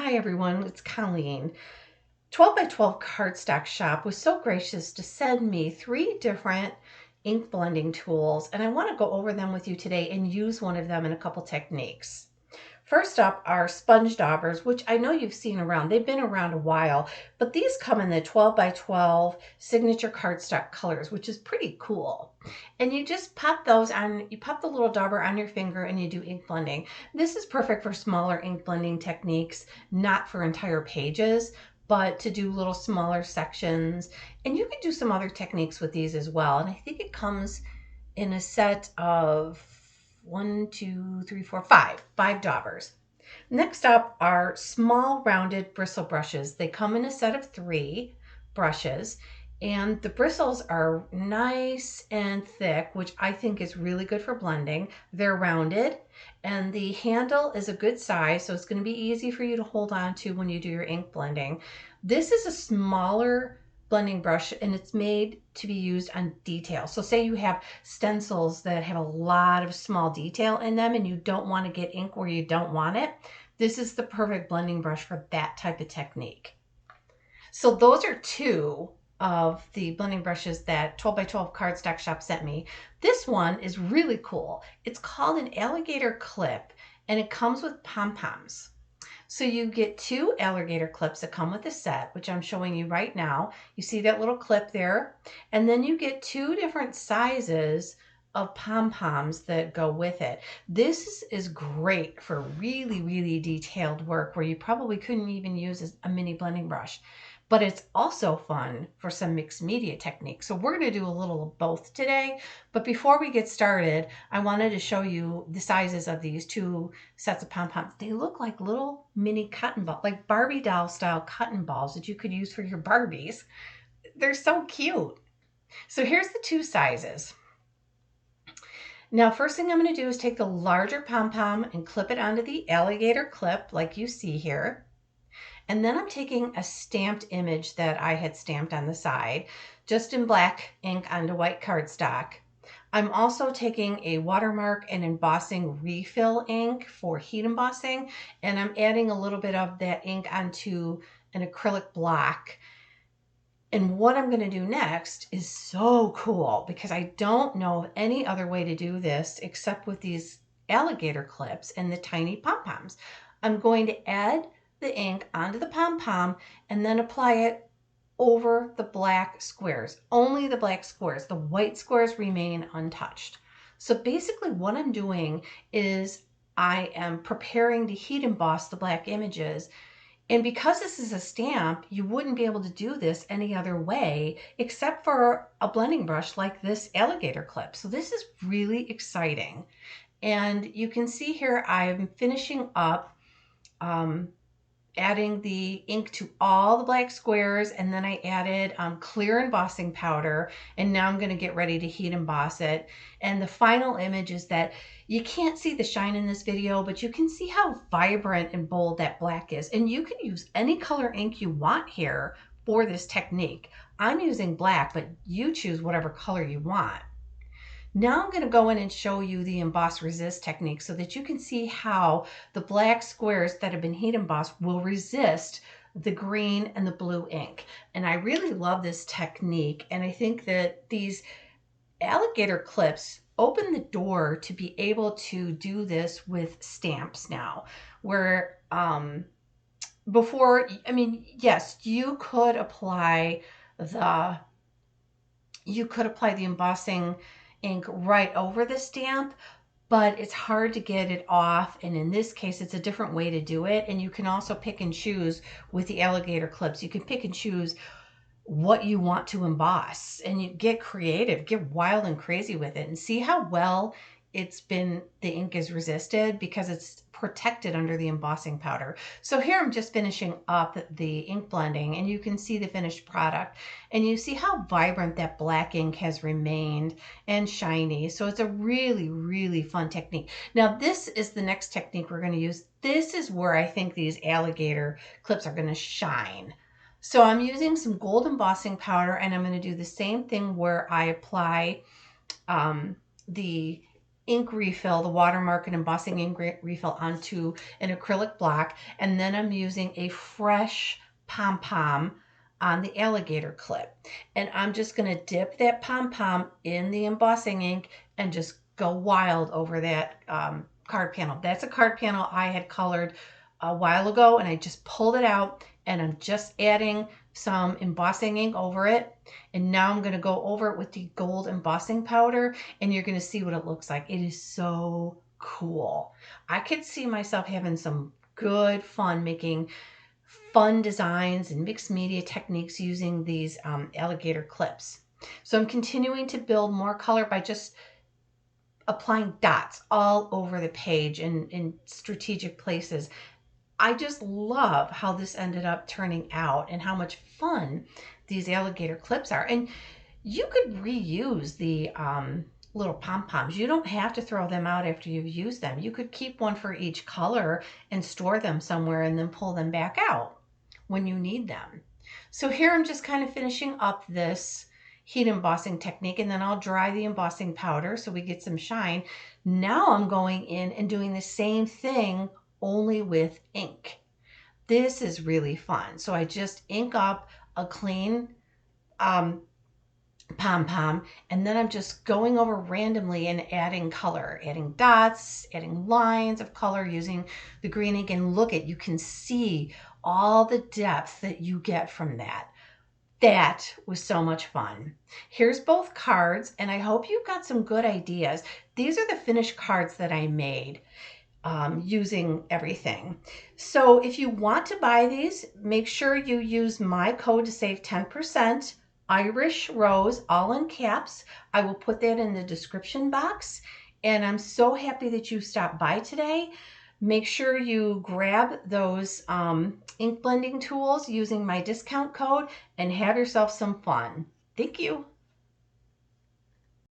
Hi everyone, it's Colleen. 12 by 12 Cardstock Shop was so gracious to send me 3 different ink blending tools, and I want to go over them with you today and use one of them in a couple techniques. First up are sponge daubers, which I know you've seen around. They've been around a while, but these come in the 12 by 12 signature cardstock colors, which is pretty cool. And you just pop those on, you pop the little dauber on your finger and you do ink blending. This is perfect for smaller ink blending techniques, not for entire pages, but to do little smaller sections. And you can do some other techniques with these as well. And I think it comes in a set of 5 daubers. Next up are small rounded bristle brushes. They come in a set of 3 brushes, and the bristles are nice and thick, which I think is really good for blending. They're rounded, and the handle is a good size, so it's going to be easy for you to hold on to when you do your ink blending. This is a smaller blending brush, and it's made to be used on detail. So say you have stencils that have a lot of small detail in them and you don't want to get ink where you don't want it, this is the perfect blending brush for that type of technique. So those are 2 of the blending brushes that 12 by 12 Cardstock Shop sent me. This one is really cool. It's called an Alligator Clip, and it comes with pom-poms. So you get 2 alligator clips that come with a set, which I'm showing you right now. You see that little clip there? And then you get 2 different sizes of pom-poms that go with it. This is great for really, really detailed work where you probably couldn't even use a mini blending brush. But it's also fun for some mixed media techniques. So we're going to do a little of both today. But before we get started, I wanted to show you the sizes of these 2 sets of pom-poms. They look like little mini cotton balls, like Barbie doll style cotton balls that you could use for your Barbies. They're so cute. So here's the 2 sizes. Now, first thing I'm going to do is take the larger pom-pom and clip it onto the alligator clip like you see here. And then I'm taking a stamped image that I had stamped on the side, just in black ink onto white cardstock. I'm also taking a watermark and embossing refill ink for heat embossing, and I'm adding a little bit of that ink onto an acrylic block. And what I'm going to do next is so cool because I don't know of any other way to do this except with these alligator clips and the tiny pom-poms. I'm going to add the ink onto the pom-pom and then apply it over the black squares, only the black squares. The white squares remain untouched. So basically what I'm doing is I am preparing to heat emboss the black images. And because this is a stamp, you wouldn't be able to do this any other way except for a blending brush like this alligator clip. So this is really exciting. And you can see here I'm finishing up adding the ink to all the black squares, and then I added clear embossing powder, and now I'm going to get ready to heat emboss it. And the final image is that you can't see the shine in this video, but you can see how vibrant and bold that black is. And you can use any color ink you want here for this technique. I'm using black, but you choose whatever color you want. Now I'm going to go in and show you the emboss resist technique so that you can see how the black squares that have been heat embossed will resist the green and the blue ink. And I really love this technique, and I think that these alligator clips open the door to be able to do this with stamps now, where before, I mean, yes, you could apply the embossing ink right over the stamp, but it's hard to get it off. And in this case, it's a different way to do it. And you can also pick and choose with the alligator clips. You can pick and choose what you want to emboss, and you get creative, get wild and crazy with it, and see how well the ink is resisted because it's protected under the embossing powder. So here I'm just finishing up the ink blending, and you can see the finished product, and you see how vibrant that black ink has remained and shiny. So it's a really, really fun technique. Now this is the next technique we're going to use. This is where I think these alligator clips are going to shine. So I'm using some gold embossing powder, and I'm going to do the same thing where I apply the ink refill, the watermark and embossing ink refill onto an acrylic block, and then I'm using a fresh pom-pom on the alligator clip. And I'm just going to dip that pom-pom in the embossing ink and just go wild over that card panel. That's a card panel I had colored a while ago, and I just pulled it out, and I'm just adding some embossing ink over it. And now I'm going to go over it with the gold embossing powder, and you're going to see what it looks like. It is so cool. I could see myself having some good fun making fun designs and mixed media techniques using these alligator clips. So I'm continuing to build more color by just applying dots all over the page in strategic places. I just love how this ended up turning out and how much fun these alligator clips are. And you could reuse the little pom-poms. You don't have to throw them out after you've used them. You could keep one for each color and store them somewhere and then pull them back out when you need them. So here I'm just kind of finishing up this heat embossing technique, and then I'll dry the embossing powder so we get some shine. Now I'm going in and doing the same thing only with ink. This is really fun. So I just ink up a clean pom-pom, and then I'm just going over randomly and adding color, adding dots, adding lines of color using the green ink. And look at, you can see all the depth that you get from that. That was so much fun. Here's both cards, and I hope you got some good ideas. These are the finished cards that I made using everything. So if you want to buy these, make sure you use my code to save 10%, Irish Rose, all in caps. I will put that in the description box. And I'm so happy that you stopped by today. Make sure you grab those ink blending tools using my discount code and have yourself some fun. Thank you.